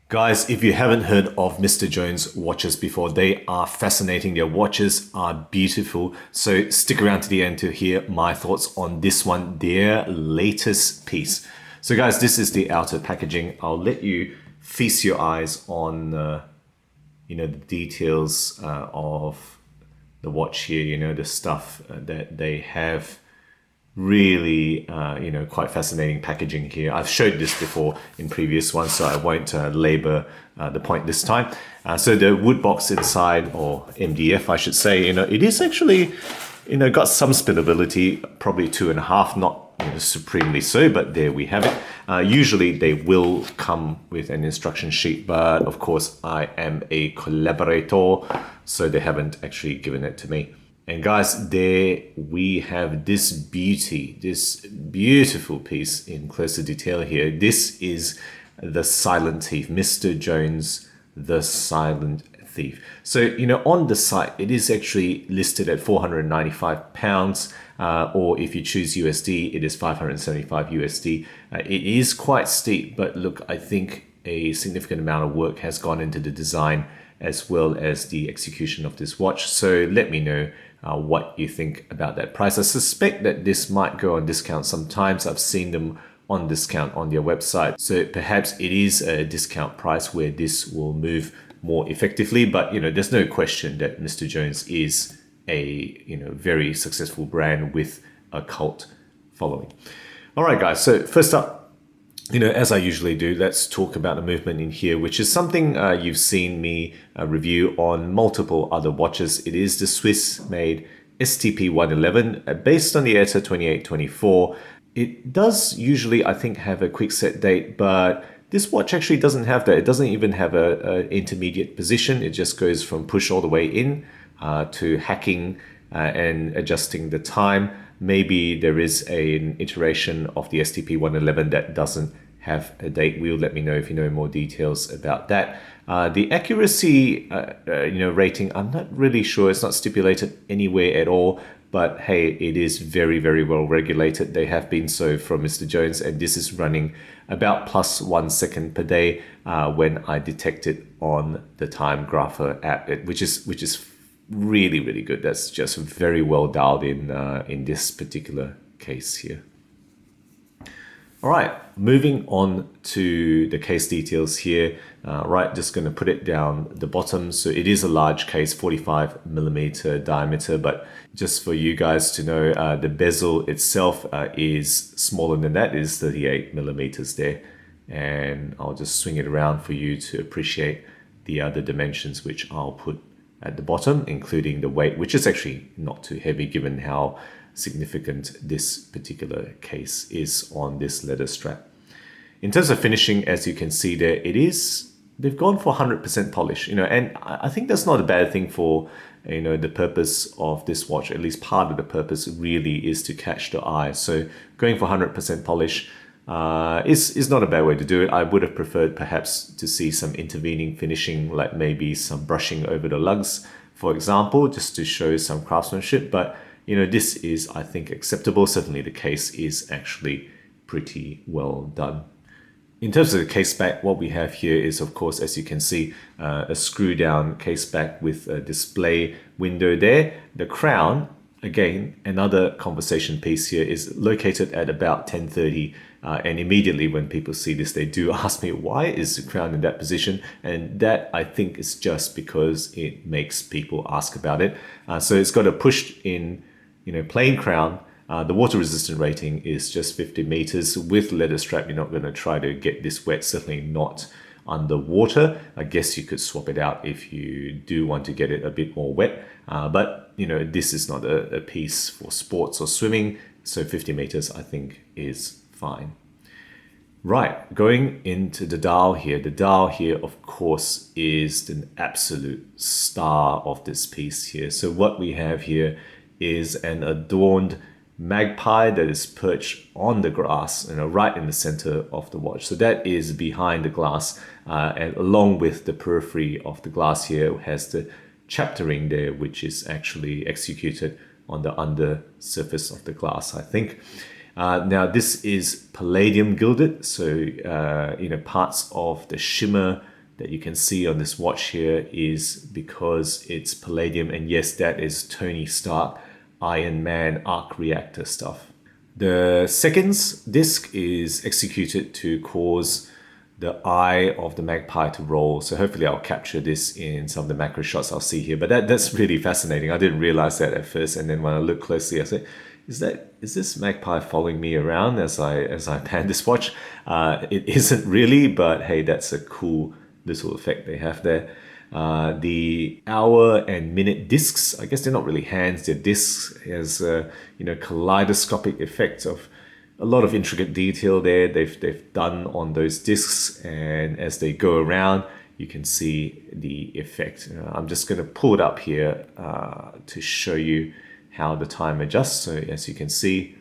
Guys, if you haven't heard of Mr. Jones watches before, they are fascinating. Their watches are beautiful. So stick around to the end to hear my thoughts on this one, their latest piece. So guys, this is the outer packaging. I'll let you feast your eyes on, the details of the watch here, the stuff that they have. Really, quite fascinating packaging here. I've showed this before in previous ones, so I won't labor the point this time. So the wood box inside, or MDF, I should say, it is actually, got some spillability, probably 2.5, not supremely so, but there we have it. Usually they will come with an instruction sheet, but of course I am a collaborator, so they haven't actually given it to me. And guys, there we have this beautiful piece in closer detail here. This is the Silent Thief, Mr. Jones, the Silent Thief. So, on the site, it is actually listed at £495, or if you choose USD, it is 575 USD. It is quite steep, but look, I think a significant amount of work has gone into the design as well as the execution of this watch. So let me know what you think about that price. I suspect that this might go on discount sometimes. I've seen them on discount on their website. So perhaps it is a discount price where this will move more effectively. But, there's no question that Mr. Jones is a, very successful brand with a cult following. All right, guys. So first up, as I usually do, let's talk about the movement in here, which is something you've seen me review on multiple other watches. It is the Swiss-made STP 111, based on the ETA 2824. It does usually, I think, have a quick set date, but this watch actually doesn't have that. It doesn't even have a intermediate position. It just goes from push all the way in to hacking and adjusting the time. Maybe there is an iteration of the STP 111 that doesn't have a date wheel. Let me know if you know more details about that. The accuracy rating, I'm not really sure. It's not stipulated anywhere at all. But hey, it is very, very well regulated. They have been so from Mr. Jones, and this is running about plus 1 second per day when I detect it on the Time Grapher app, which is really, really good. That's just very well dialed in this particular case here. All right, moving on to the case details here. Just going to put it down the bottom. So it is a large case, 45mm diameter, but just for you guys to know, the bezel itself is smaller than that. It is 38mm there. And I'll just swing it around for you to appreciate the other dimensions, which I'll put at the bottom, including the weight, which is actually not too heavy given how significant this particular case is on this leather strap. In terms of finishing, as you can see there, they've gone for 100% polish, and I think that's not a bad thing for, the purpose of this watch. At least part of the purpose really is to catch the eye. So going for 100% polish is not a bad way to do it. I would have preferred perhaps to see some intervening finishing, like maybe some brushing over the lugs, for example, just to show some craftsmanship. But, this is, I think, acceptable. Certainly the case is actually pretty well done. In terms of the case back, what we have here is, of course, as you can see, a screw down case back with a display window there. The crown, again, another conversation piece here, is located at about 1030. And immediately when people see this, they do ask me, why is the crown in that position? And that, I think, is just because it makes people ask about it. So it's got a pushed in, plain crown. The water resistant rating is just 50 meters. With leather strap, you're not going to try to get this wet, certainly not underwater. I guess you could swap it out if you do want to get it a bit more wet. But, this is not a piece for sports or swimming. So 50 meters, I think, is fine. Right, going into the dial here. The dial here, of course, is an absolute star of this piece here. So what we have here is an adorned magpie that is perched on the glass, right in the center of the watch. So that is behind the glass, and along with the periphery of the glass here has the chaptering there, which is actually executed on the under surface of the glass, I think. Now this is palladium gilded, so parts of the shimmer that you can see on this watch here is because it's palladium, and yes, that is Tony Stark Iron Man arc reactor stuff. The seconds disc is executed to cause the eye of the magpie to roll. So hopefully I'll capture this in some of the macro shots I'll see here. But that's really fascinating. I didn't realize that at first, and then when I look closely, I said, is this magpie following me around as I pan this watch? It isn't really, but hey, that's a cool little effect they have there. The hour and minute discs, I guess they're not really hands, they're discs, has kaleidoscopic effects of a lot of intricate detail there they've done on those discs, and as they go around you can see the effect. I'm just going to pull it up here to show you how the time adjusts. So as you can see,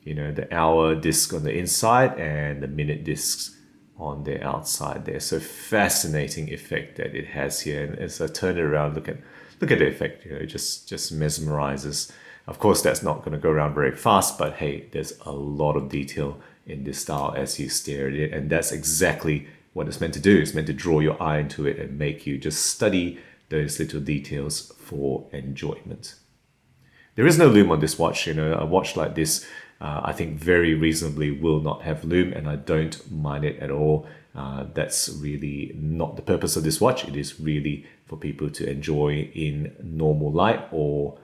the hour disc on the inside and the minute discs on the outside there. So fascinating effect that it has here. And as I turn it around, look at the effect. It just mesmerizes. Of course, that's not going to go around very fast, but hey, there's a lot of detail in this style as you stare at it, and that's exactly what it's meant to do. It's meant to draw your eye into it and make you just study those little details for enjoyment. There is no lume on this watch. A watch like this, I think very reasonably will not have lume, and I don't mind it at all. That's really not the purpose of this watch. It is really for people to enjoy in normal light or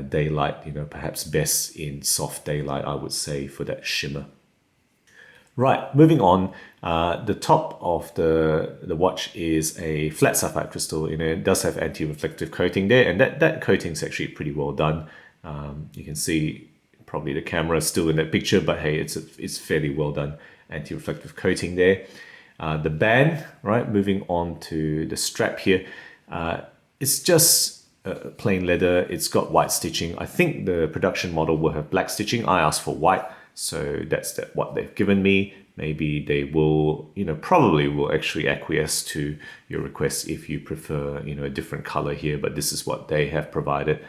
daylight, perhaps best in soft daylight, I would say, for that shimmer. Right, moving on. The top of the watch is a flat sapphire crystal. It does have anti-reflective coating there, and that coating is actually pretty well done. You can see probably the camera is still in that picture, but hey, it's fairly well done anti-reflective coating there. The band, right, moving on to the strap here, it's just plain leather. It's got white stitching. I think the production model will have black stitching. I asked for white, so that's what they've given me. Maybe they will, probably will actually acquiesce to your request if you prefer, a different color here, but this is what they have provided.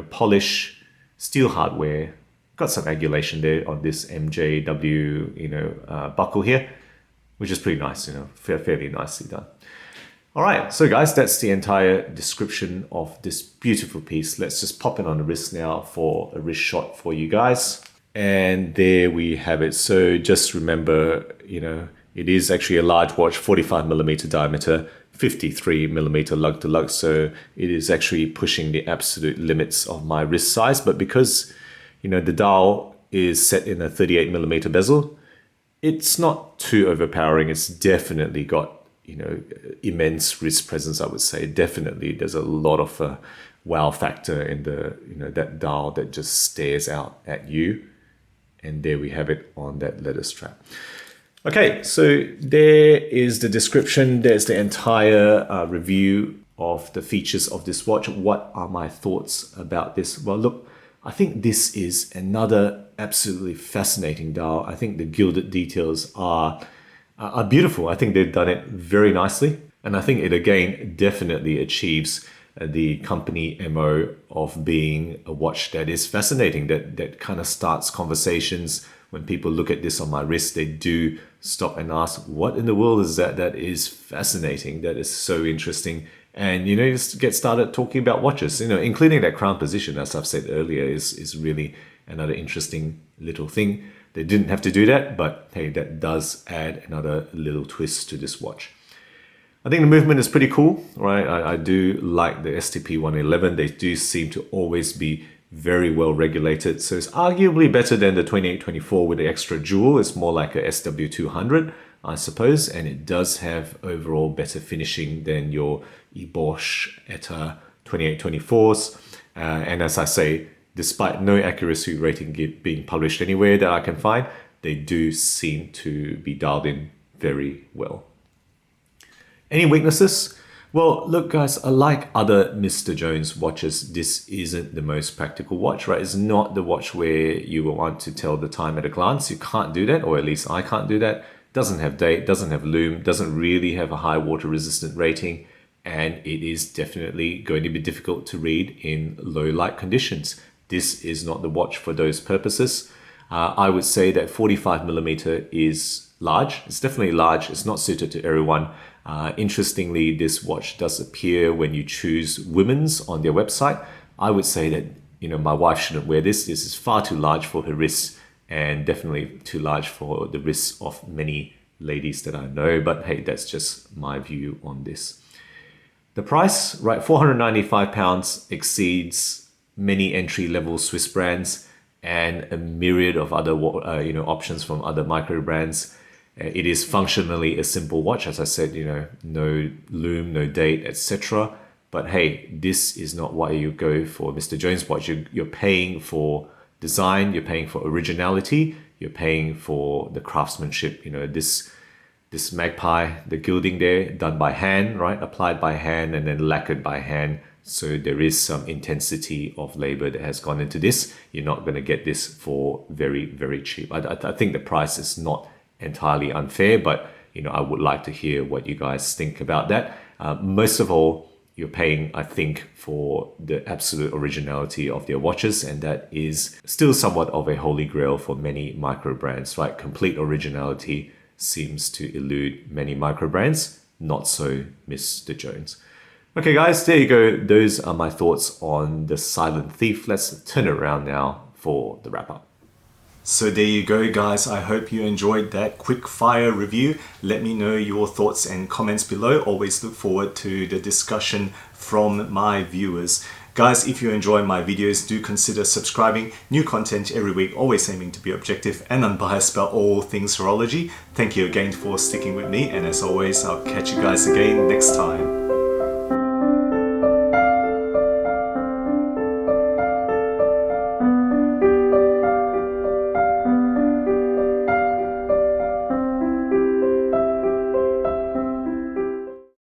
Polish steel hardware, got some angulation there on this MJW, buckle here, which is pretty nice, fairly nicely done. All right, so guys, that's the entire description of this beautiful piece. Let's just pop it on the wrist now for a wrist shot for you guys. And there we have it. So just remember, it is actually a large watch, 45mm diameter, 53mm lug to lug. So it is actually pushing the absolute limits of my wrist size. But because, the dial is set in a 38mm bezel, it's not too overpowering. It's definitely got immense wrist presence, I would say. Definitely there's a lot of wow factor in the that dial that just stares out at you. And there we have it on that leather strap. Okay, so there is the description. There's the entire review of the features of this watch. What are my thoughts about this? Well, look, I think this is another absolutely fascinating dial. I think the gilded details are beautiful. I think they've done it very nicely. And I think it, again, definitely achieves the company MO of being a watch that is fascinating, that kind of starts conversations. When people look at this on my wrist, they do stop and ask, what in the world is that? That is fascinating. That is so interesting. And, just get started talking about watches, including that crown position, as I've said earlier, is really another interesting little thing. They didn't have to do that, but hey, that does add another little twist to this watch. I think the movement is pretty cool, right? I do like the STP 111. They do seem to always be very well regulated. So it's arguably better than the 2824 with the extra jewel. It's more like a SW200, I suppose. And it does have overall better finishing than your Bosch ETA 2824s. And as I say, despite no accuracy rating being published anywhere that I can find, they do seem to be dialed in very well. Any weaknesses? Well, look guys, like other Mr. Jones watches, this isn't the most practical watch, right? It's not the watch where you will want to tell the time at a glance. You can't do that, or at least I can't do that. Doesn't have date, doesn't have lume, doesn't really have a high water resistant rating, and it is definitely going to be difficult to read in low light conditions. This is not the watch for those purposes. I would say that 45mm is large. It's definitely large. It's not suited to everyone. Interestingly, this watch does appear when you choose women's on their website. I would say that, my wife shouldn't wear this. This is far too large for her wrists and definitely too large for the wrists of many ladies that I know. But hey, that's just my view on this. The price, right, £495 exceeds many entry-level Swiss brands and a myriad of other options from other micro brands. It is functionally a simple watch, as I said, no lume, no date, etc. But hey, this is not why you go for Mr. Jones watch. You're paying for design, you're paying for originality, you're paying for the craftsmanship. This magpie, the gilding there, done by hand, right? Applied by hand and then lacquered by hand. So there is some intensity of labor that has gone into this. You're not going to get this for very, very cheap. I think the price is not entirely unfair, but I would like to hear what you guys think about that. Most of all, you're paying, I think, for the absolute originality of their watches, and that is still somewhat of a holy grail for many micro brands, right? Complete originality seems to elude many micro brands, not so Mr. Jones. Okay guys, there you go. Those are my thoughts on the Silent Thief. Let's turn it around now for the wrap up. So there you go guys, I hope you enjoyed that quick fire review. Let me know your thoughts and comments below. Always look forward to the discussion from my viewers. Guys, if you enjoy my videos, do consider subscribing. New content every week, always aiming to be objective and unbiased about all things horology. Thank you again for sticking with me, and as always, I'll catch you guys again next time.